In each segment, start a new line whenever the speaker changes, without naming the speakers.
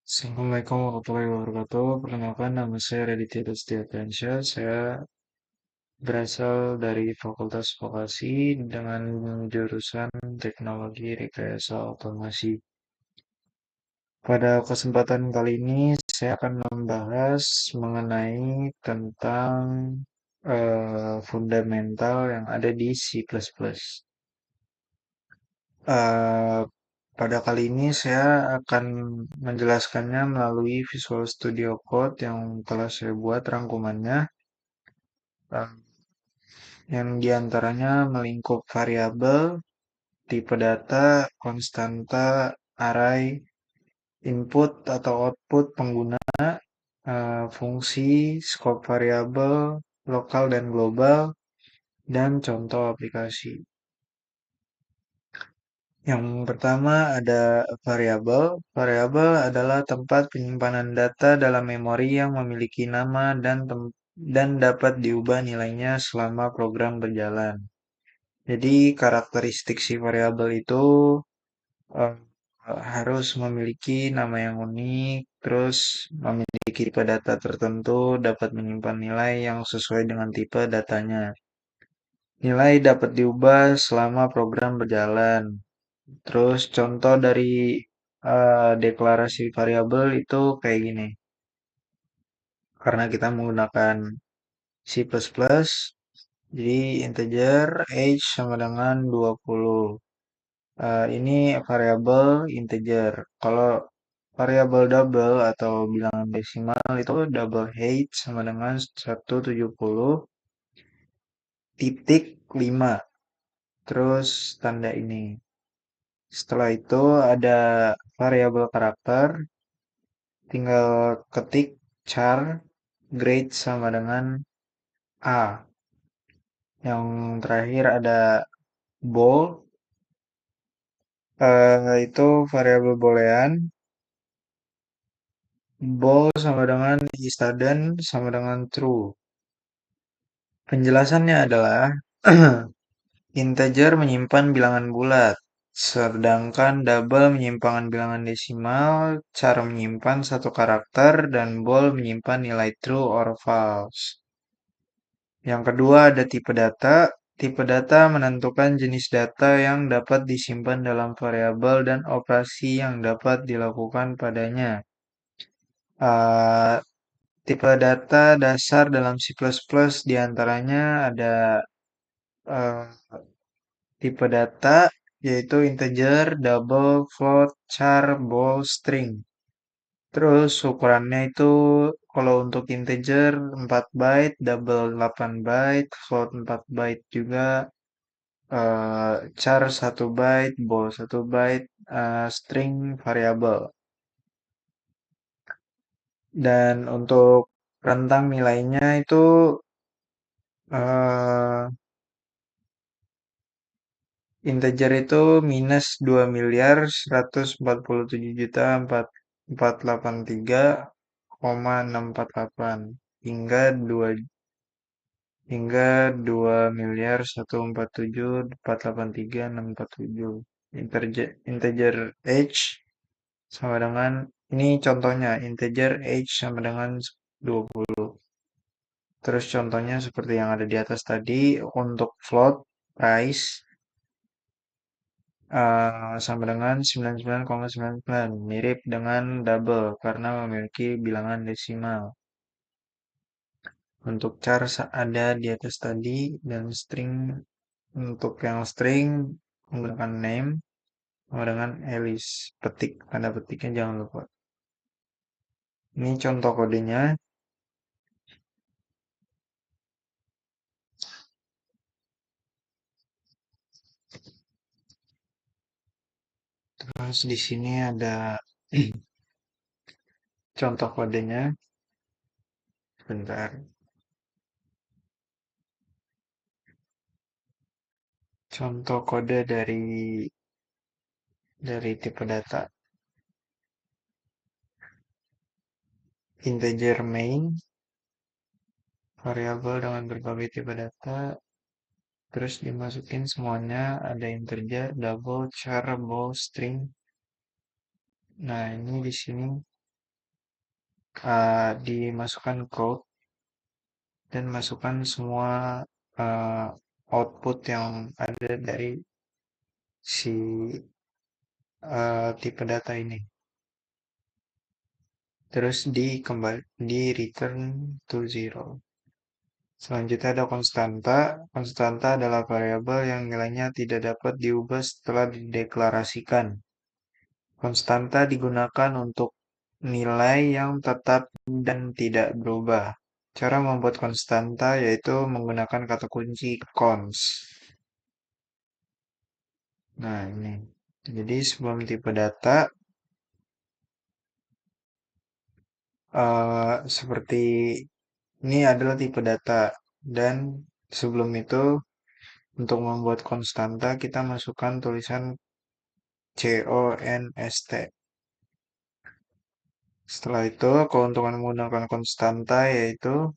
Assalamualaikum warahmatullahi wabarakatuh. Perkenalkan, nama saya Raditya Dustia Piansyah. Saya berasal dari Fakultas Vokasi dengan jurusan Teknologi Rekayasa Otomasi. Pada kesempatan kali ini, saya akan membahas mengenai tentang fundamental yang ada di C++. Eh, Pada kali ini saya akan menjelaskannya melalui Visual Studio Code yang telah saya buat rangkumannya, eh, yang diantaranya melingkup variabel, tipe data, konstanta, array, input atau output pengguna, fungsi, skop variabel, lokal dan global, dan contoh aplikasi. Yang pertama ada variabel. Variabel adalah tempat penyimpanan data dalam memori yang memiliki nama dan dapat diubah nilainya selama program berjalan. Jadi karakteristik si variabel itu eh, harus memiliki nama yang unik, terus memiliki tipe data tertentu, dapat menyimpan nilai yang sesuai dengan tipe datanya. Nilai dapat diubah selama program berjalan. Terus contoh dari deklarasi variabel itu kayak gini. Karena kita menggunakan C++, jadi integer age sama dengan 20. Ini variabel integer. Kalau variabel double atau bilangan desimal itu double age sama dengan 170 titik 5. Terus tanda ini. Setelah itu ada variabel karakter. Tinggal ketik char grade sama dengan A. Yang terakhir ada bool, itu variabel boolean. Bool sama dengan istadent sama dengan true. Penjelasannya adalah integer menyimpan bilangan bulat, sedangkan double menyimpan bilangan desimal, char menyimpan satu karakter, dan bool menyimpan nilai true or false. Yang kedua ada tipe data. Tipe data menentukan jenis data yang dapat disimpan dalam variabel dan operasi yang dapat dilakukan padanya. Uh, Tipe data dasar dalam C++ diantaranya ada uh, tipe data yaitu integer, double, float, char, bool, string. Terus ukurannya itu kalau untuk integer 4 byte, double 8 byte, float 4 byte juga, char 1 byte, bool 1 byte, string variabel. Dan untuk rentang nilainya itu eh, integer itu minus 2.147.483,648 hingga 2.147.483.647. Integer age sama dengan ini contohnya integer age sama dengan 20. Terus contohnya seperti yang ada di atas tadi untuk float price sama dengan 99,99, mirip dengan double karena memiliki bilangan desimal. Untuk char ada di atas tadi dan string untuk yang string menggunakan name sama dengan Alice. Petik, tanda petiknya jangan lupa. Ini contoh kodenya. Terus di sini ada contoh kodenya. Bentar. Contoh kode dari tipe data. Integer main, variabel dengan berbagai tipe data, terus dimasukin semuanya, ada integer, double, char, bool, string. Nah, ini di sini dimasukkan code dan masukkan semua uh, output yang ada dari si tipe data ini. Terus di return to zero. Selanjutnya ada konstanta. Konstanta adalah variabel yang nilainya tidak dapat diubah setelah dideklarasikan. Konstanta digunakan untuk nilai yang tetap dan tidak berubah. Cara membuat konstanta yaitu menggunakan kata kunci cons. Nah, ini. Jadi sebelum tipe data, seperti ini adalah tipe data. Dan sebelum itu, untuk membuat konstanta, kita masukkan tulisan const. Setelah itu, keuntungan menggunakan konstanta yaitu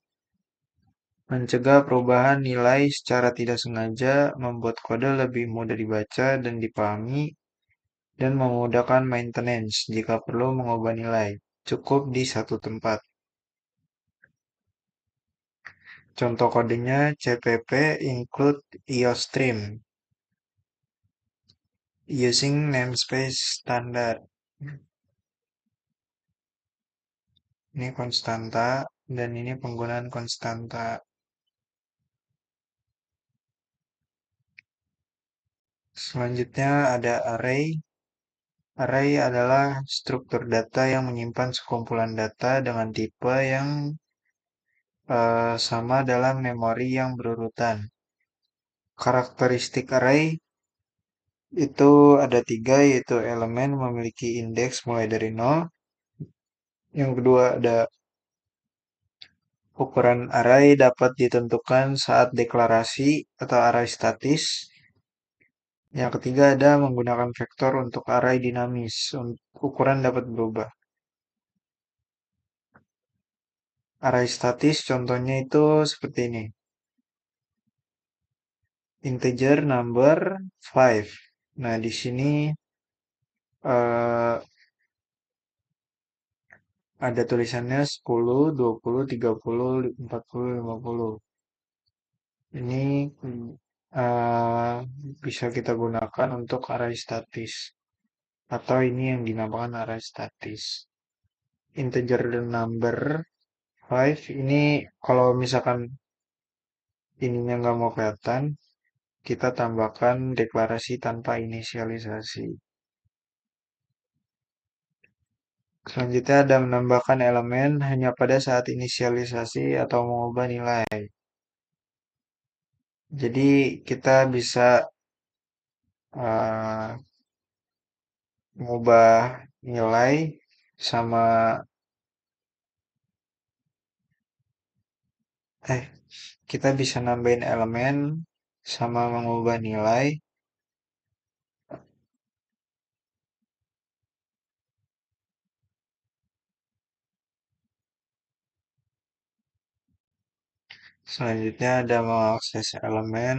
mencegah perubahan nilai secara tidak sengaja, membuat kode lebih mudah dibaca dan dipahami, dan memudahkan maintenance jika perlu mengubah nilai. Cukup di satu tempat. Contoh kodenya cpp include iostream using namespace standard. Ini konstanta dan ini penggunaan konstanta. Selanjutnya ada array. Array adalah struktur data yang menyimpan sekumpulan data dengan tipe yang sama dalam memori yang berurutan. Karakteristik array itu ada tiga, yaitu elemen memiliki indeks mulai dari 0. Yang kedua ada ukuran array dapat ditentukan saat deklarasi atau array statis. Yang ketiga ada menggunakan vektor untuk array dinamis. Ukuran dapat berubah. Array statis contohnya itu seperti ini. Integer number 5. Nah, di sini eh, ada tulisannya 10, 20, 30, 40, 50. Ini eh, bisa kita gunakan untuk array statis. Atau ini yang dinamakan array statis. Integer number 5 ini kalau misalkan ininya nggak mau kelihatan, kita tambahkan deklarasi tanpa inisialisasi. Selanjutnya ada menambahkan elemen hanya pada saat inisialisasi atau mengubah nilai. Jadi kita bisa uh, mengubah nilai sama eh kita bisa nambahin elemen sama mengubah nilai. Selanjutnya ada mengakses elemen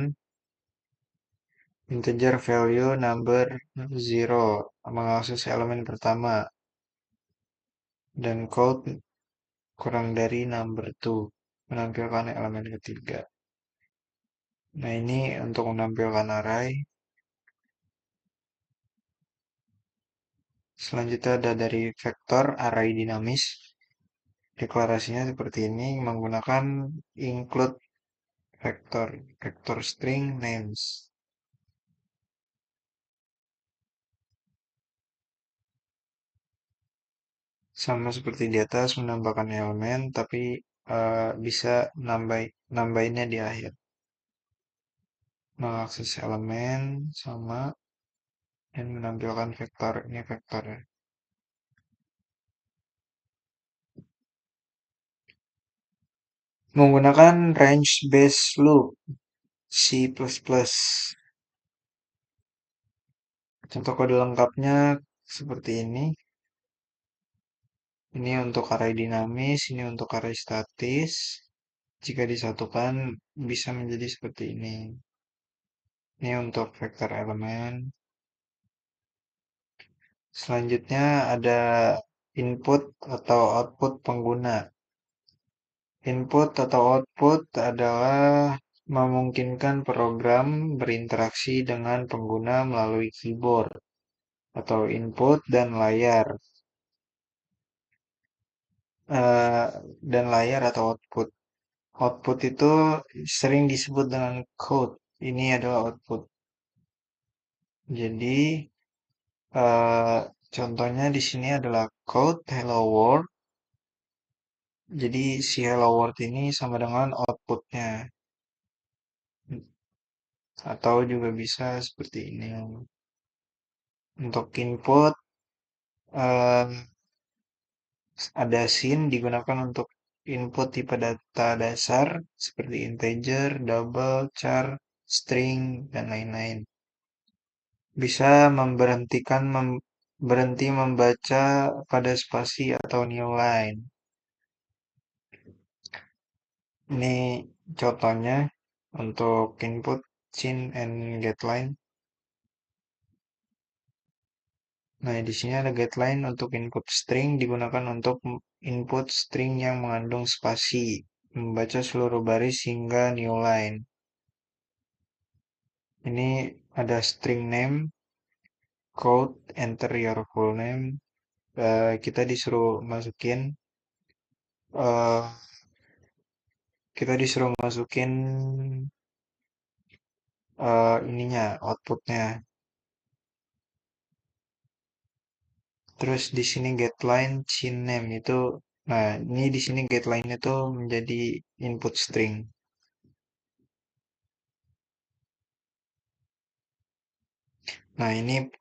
integer value number 0, mengakses elemen pertama, dan code kurang dari number 2, menampilkan elemen ketiga. Nah, ini untuk menampilkan array. Selanjutnya ada dari vektor array dinamis. Deklarasinya seperti ini menggunakan include vektor, vektor string names. Sama seperti di atas menambahkan elemen, tapi bisa nambahinnya di akhir. Mengakses elemen sama dan menampilkan vektor, ini vektornya. Menggunakan range based loop C++. Contoh kode lengkapnya seperti ini. Ini untuk array dinamis, ini untuk array statis. Jika disatukan bisa menjadi seperti ini. Ini untuk vektor elemen. Selanjutnya ada Input atau output pengguna. Input atau output adalah memungkinkan program berinteraksi dengan pengguna melalui keyboard atau input dan layar. eh, dan layar atau output. Output itu sering disebut dengan code. Ini adalah output. Jadi eh, contohnya di sini adalah code hello world. Jadi si hello world ini sama dengan outputnya. Atau juga bisa seperti ini. Untuk input eh, ada sin digunakan untuk input tipe data dasar seperti integer, double, char, string, dan lain-lain. Bisa berhenti membaca pada spasi atau new line. Ini contohnya untuk input sin and getLine. Nah, di sini ada getLine untuk input string digunakan untuk input string yang mengandung spasi, membaca seluruh baris hingga new line. Ini ada string name, code, enter your full name. Kita disuruh masukin eh, kita disuruh masukin ininya outputnya. Terus di sini getLine scene name itu, nah ini di sini getLine itu menjadi input string. Nah ini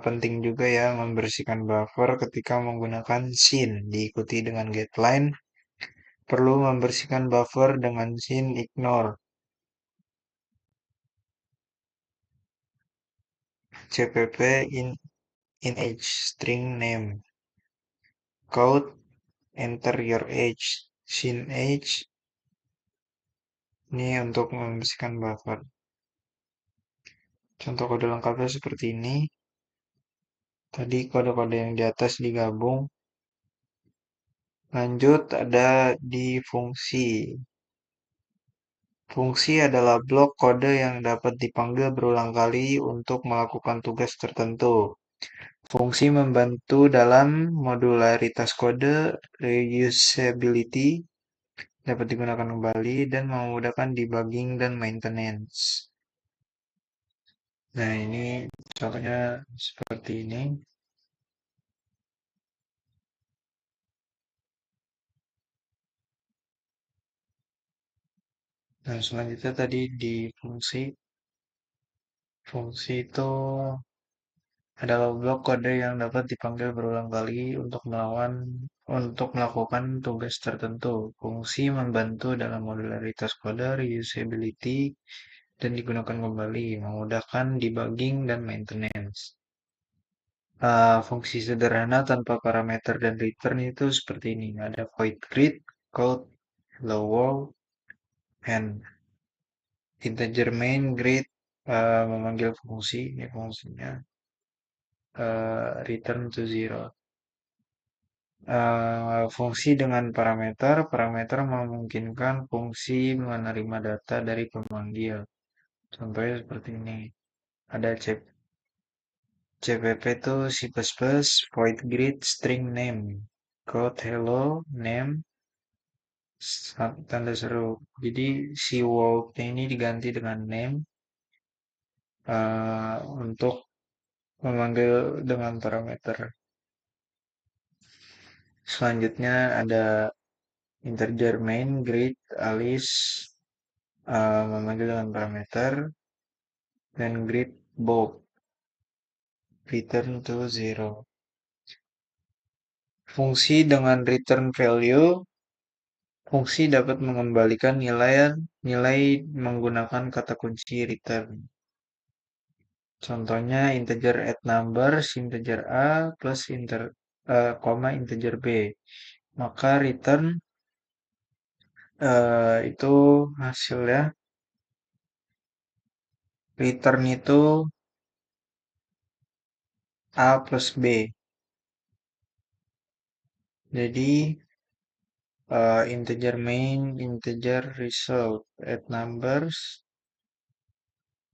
penting juga ya membersihkan buffer ketika menggunakan scene diikuti dengan getLine. Perlu membersihkan buffer dengan scene ignore cpp in age string name code enter your age scene age ini untuk membersihkan buffer. Contoh kode lengkapnya seperti ini. Tadi kode-kode yang di atas digabung. Lanjut ada di fungsi. Fungsi adalah blok kode yang dapat dipanggil berulang kali untuk melakukan tugas tertentu. Fungsi membantu dalam modularitas kode, reusability, dapat digunakan kembali, dan memudahkan debugging dan maintenance. Nah, ini contohnya seperti ini. Nah, selanjutnya tadi di fungsi. Fungsi itu adalah blok kode yang dapat dipanggil berulang kali untuk melakukan tugas tertentu. Fungsi membantu dalam modularitas kode, reusability, dan digunakan kembali, memudahkan debugging dan maintenance. Fungsi sederhana tanpa parameter dan return itu seperti ini. Ada void greet, code, hello world, and integer main greet memanggil fungsi. Ini fungsinya. Return to zero. Fungsi dengan parameter, parameter memungkinkan fungsi menerima data dari pemanggil. Contohnya seperti ini. Ada cpp itu C++ void greet string name code hello name tanda seru. Jadi si world-nya ini diganti dengan name untuk memanggil dengan parameter. Selanjutnya ada integer main greet alice memanggil dengan parameter dan greet bob return to zero. Fungsi dengan return value, fungsi dapat mengembalikan nilai menggunakan kata kunci return. Contohnya integer add numbers, integer a plus koma integer b. Maka return itu hasilnya. Return itu a plus b. Jadi integer main, integer result, add numbers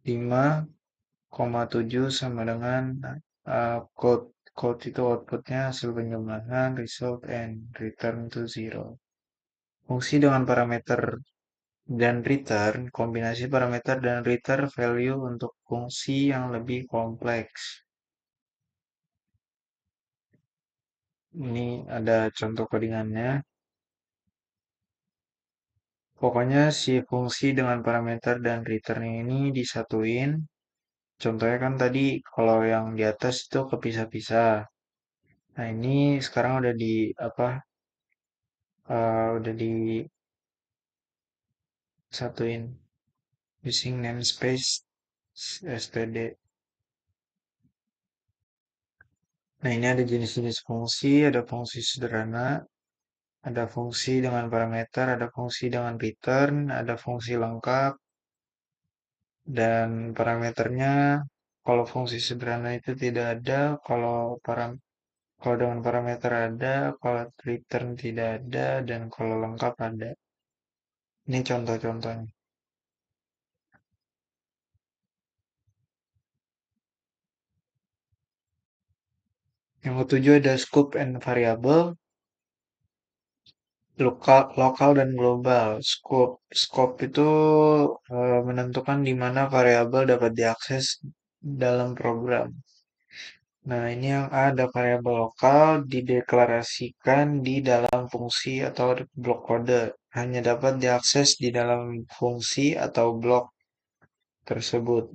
5,7 sama dengan code. Code itu outputnya hasil penjumlahan, result, and return to zero. Fungsi dengan parameter dan return, kombinasi parameter dan return value untuk fungsi yang lebih kompleks. Ini ada contoh codingannya. Pokoknya si fungsi dengan parameter dan return ini disatuin. Contohnya kan tadi kalau yang di atas itu kepisah-pisah. Nah ini sekarang udah di apa? Udah disatuin using namespace std. Nah ini ada jenis-jenis fungsi, ada fungsi sederhana, ada fungsi dengan parameter, ada fungsi dengan return, ada fungsi lengkap, dan parameternya kalau fungsi sederhana itu tidak ada, kalau dengan parameter ada, kalau return tidak ada, dan kalau lengkap ada. Ini contoh-contohnya. Yang ketujuh ada scope and variable, lokal dan global. Scope itu menentukan di mana variabel dapat diakses dalam program. Nah, ini yang ada variabel lokal dideklarasikan di dalam fungsi atau blok kode. Hanya dapat diakses di dalam fungsi atau blok tersebut.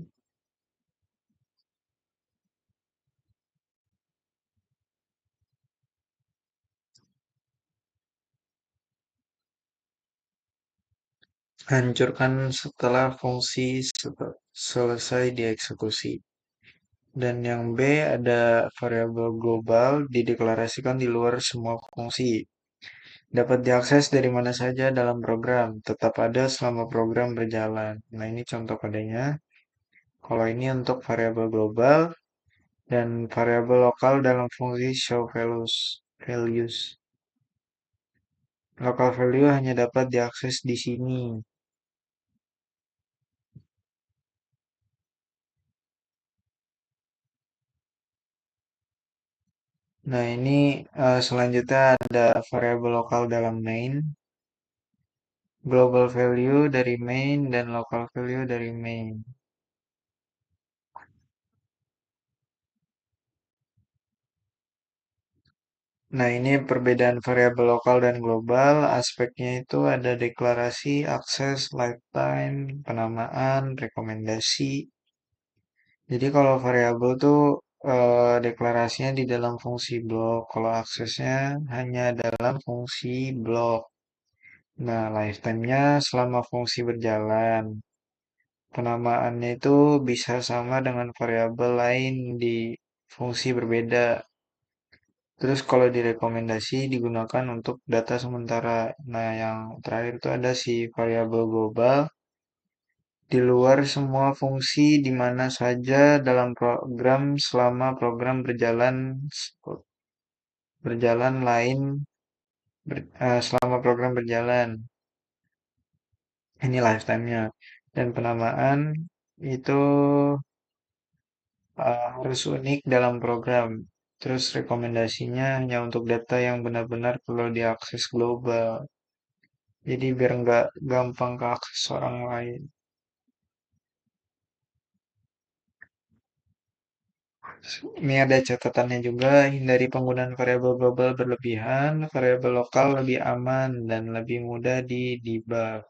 Hancurkan setelah fungsi selesai dieksekusi. Dan yang B ada variabel global dideklarasikan di luar semua fungsi. Dapat diakses dari mana saja dalam program, tetap ada selama program berjalan. Nah, ini contoh kodenya. Kalau ini untuk variabel global dan variabel lokal dalam fungsi show values. Local value hanya dapat diakses di sini. Nah, ini selanjutnya ada variabel lokal dalam main, global value dari main, dan local value dari main. Nah, ini perbedaan variabel lokal dan global. Aspeknya itu ada deklarasi, akses, lifetime, penamaan, rekomendasi. Jadi kalau variabel tuh deklarasinya di dalam fungsi blok, kalau aksesnya hanya dalam fungsi blok. Nah, lifetime-nya selama fungsi berjalan. Penamaannya itu bisa sama dengan variabel lain di fungsi berbeda. Terus kalau direkomendasi digunakan untuk data sementara. Nah, yang terakhir itu ada si variabel global di luar semua fungsi di mana saja dalam program selama program berjalan selama program berjalan. Ini lifetime-nya. Dan penamaan itu harus unik dalam program. Terus rekomendasinya hanya untuk data yang benar-benar perlu diakses global. Jadi biar nggak gampang ke akses orang lain. Ini ada catatannya juga, hindari penggunaan variabel global berlebihan, variabel lokal lebih aman dan lebih mudah di debug.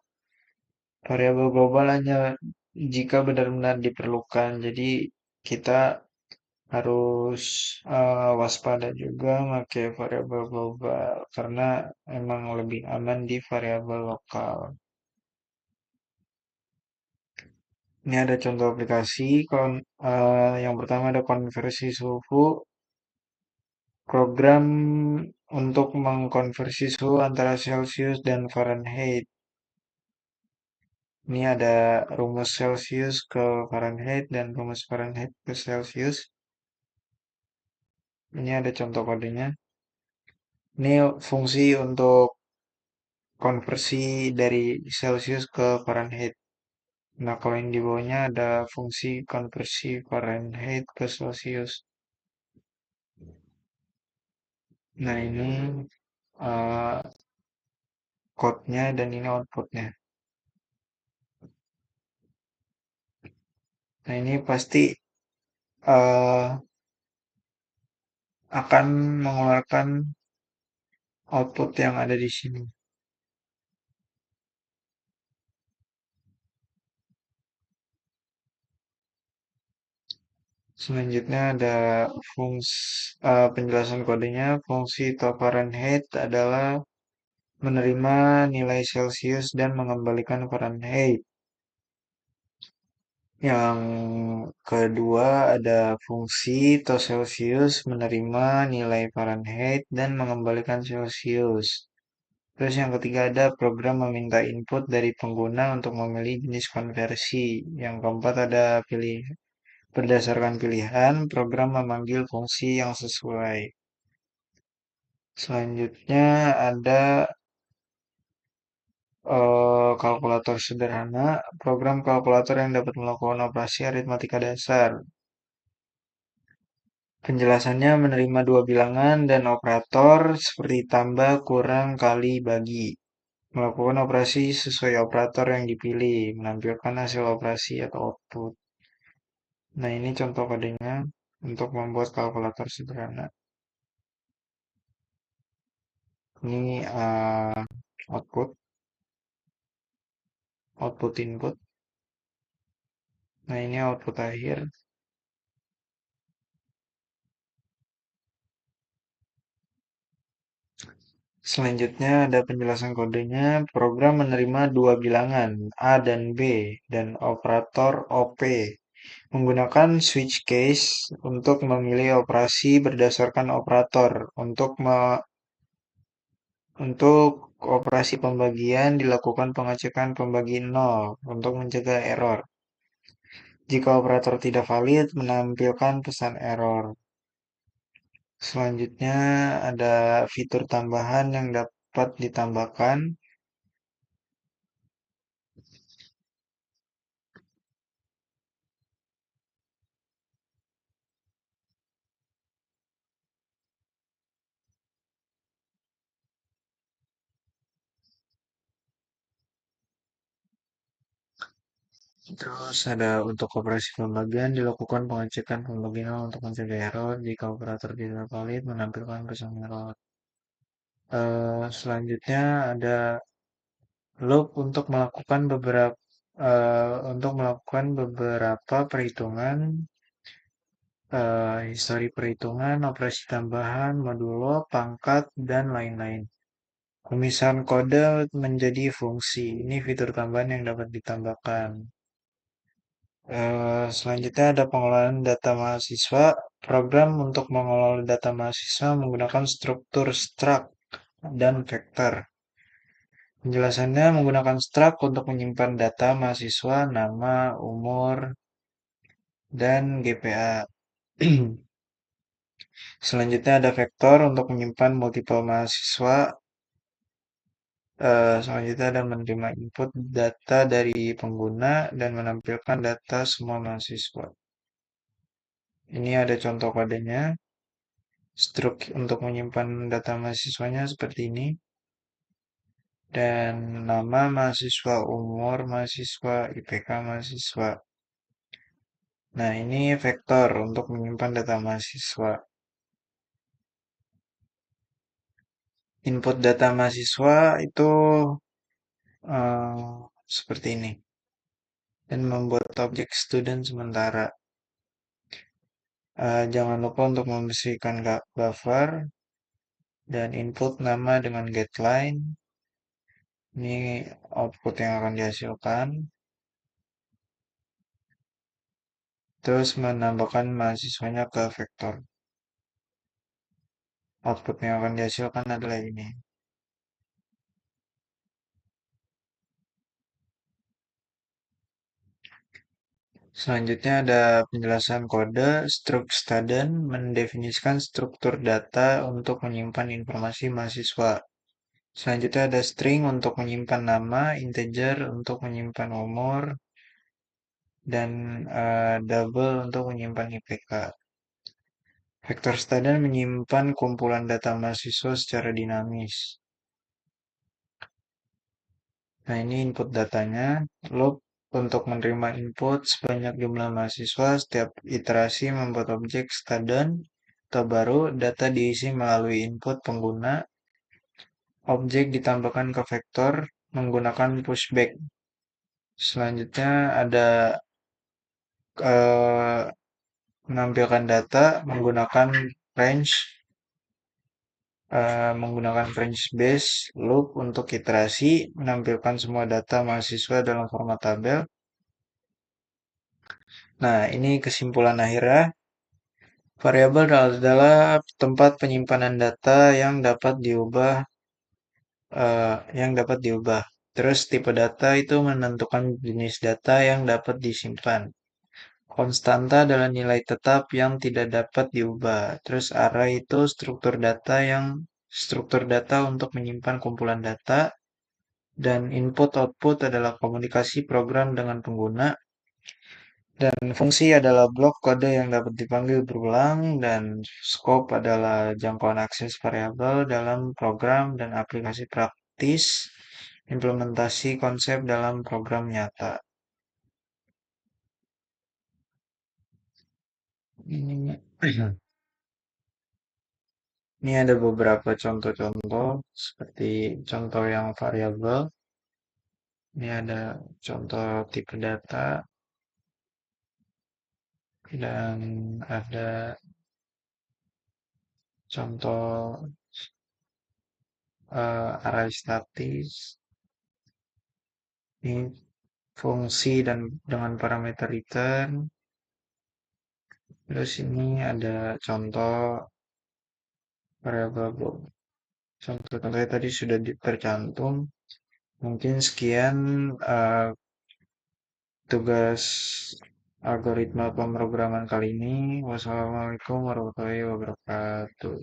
Variabel global hanya jika benar-benar diperlukan. Jadi kita harus waspada juga pakai variabel global karena emang lebih aman di variabel lokal. Ini ada contoh aplikasi. Yang pertama ada konversi suhu, program untuk mengkonversi suhu antara Celsius dan Fahrenheit. Ini ada rumus Celsius ke Fahrenheit dan rumus Fahrenheit ke Celsius. Ini ada contoh kodenya. Ini fungsi untuk konversi dari Celsius ke Fahrenheit. Nah, kalau yang di bawahnya ada fungsi konversi Fahrenheit ke Celsius. Nah, ini eh, code-nya dan ini output-nya. Nah, ini pasti eh, akan mengeluarkan output yang ada di sini. Selanjutnya ada penjelasan kodenya. Fungsi to Fahrenheit adalah menerima nilai Celsius dan mengembalikan Fahrenheit. Yang kedua ada fungsi to Celsius menerima nilai Fahrenheit dan mengembalikan Celsius. Terus yang ketiga ada program meminta input dari pengguna untuk memilih jenis konversi. Yang keempat ada berdasarkan pilihan, program memanggil fungsi yang sesuai. Selanjutnya ada kalkulator sederhana, program kalkulator yang dapat melakukan operasi aritmatika dasar. Penjelasannya menerima dua bilangan dan operator seperti tambah, kurang, kali, bagi. Melakukan operasi sesuai operator yang dipilih, menampilkan hasil operasi atau output. Nah, ini contoh kodenya untuk membuat kalkulator sederhana. Ini output, output input. Nah, ini output akhir. Selanjutnya ada penjelasan kodenya. Program menerima dua bilangan A dan B dan operator OP. Menggunakan switch case untuk memilih operasi berdasarkan operator. Untuk operasi pembagian dilakukan pengecekan pembagi nol untuk mencegah error. Jika operator tidak valid, menampilkan pesan error. Selanjutnya ada fitur tambahan yang dapat ditambahkan. Terus ada untuk operasi pembagian dilakukan pengecekan pembagian untuk mencegah error. Jika operator tidak valid, menampilkan pesan error. Selanjutnya ada loop untuk melakukan beberapa perhitungan, histori perhitungan, operasi tambahan, modulo, pangkat, dan lain-lain. Pemisahan kode menjadi fungsi. Ini fitur tambahan yang dapat ditambahkan. Selanjutnya ada pengelolaan data mahasiswa. Program untuk mengelola data mahasiswa menggunakan struktur struct dan vektor. Penjelasannya menggunakan struct untuk menyimpan data mahasiswa, nama, umur, dan GPA. Selanjutnya ada vektor untuk menyimpan multiple mahasiswa. Selanjutnya ada menerima input data dari pengguna dan menampilkan data semua mahasiswa. Ini ada contoh kodenya. Struct untuk menyimpan data mahasiswanya seperti ini. Dan nama mahasiswa, umur mahasiswa, IPK mahasiswa. Nah, ini vektor untuk menyimpan data mahasiswa. Input data mahasiswa itu seperti ini. Dan membuat objek student sementara. Jangan lupa untuk membersihkan buffer dan input nama dengan getLine. Ini output yang akan dihasilkan. Terus menambahkan mahasiswanya ke vektor. Output yang akan dihasilkan adalah ini. Selanjutnya ada penjelasan kode. Struct student mendefinisikan struktur data untuk menyimpan informasi mahasiswa. Selanjutnya ada string untuk menyimpan nama, integer untuk menyimpan umur, dan double untuk menyimpan IPK. Vector student menyimpan kumpulan data mahasiswa secara dinamis. Nah, ini input datanya. Loop untuk menerima input sebanyak jumlah mahasiswa. Setiap iterasi membuat objek student atau baru. Data diisi melalui input pengguna. Objek ditambahkan ke vektor menggunakan pushback. Selanjutnya ada eh, menampilkan data menggunakan range base loop untuk iterasi, menampilkan semua data mahasiswa dalam format tabel. Nah, ini kesimpulan akhirnya. Variabel adalah tempat penyimpanan data yang dapat diubah. Terus tipe data itu menentukan jenis data yang dapat disimpan. Konstanta adalah nilai tetap yang tidak dapat diubah. Terus array itu struktur data untuk menyimpan kumpulan data. Dan input-output adalah komunikasi program dengan pengguna. Dan fungsi adalah blok kode yang dapat dipanggil berulang. Dan scope adalah jangkauan akses variabel dalam program dan aplikasi praktis. Implementasi konsep dalam program nyata. Ini, ini ada beberapa contoh-contoh seperti contoh yang variabel. Ini ada contoh tipe data dan ada contoh array statis. Ini fungsi dan dengan parameter return. Terus ini ada contoh variabel bool. Contoh-contohnya tadi sudah tercantum. Mungkin sekian tugas algoritma pemrograman kali ini. Wassalamualaikum warahmatullahi wabarakatuh.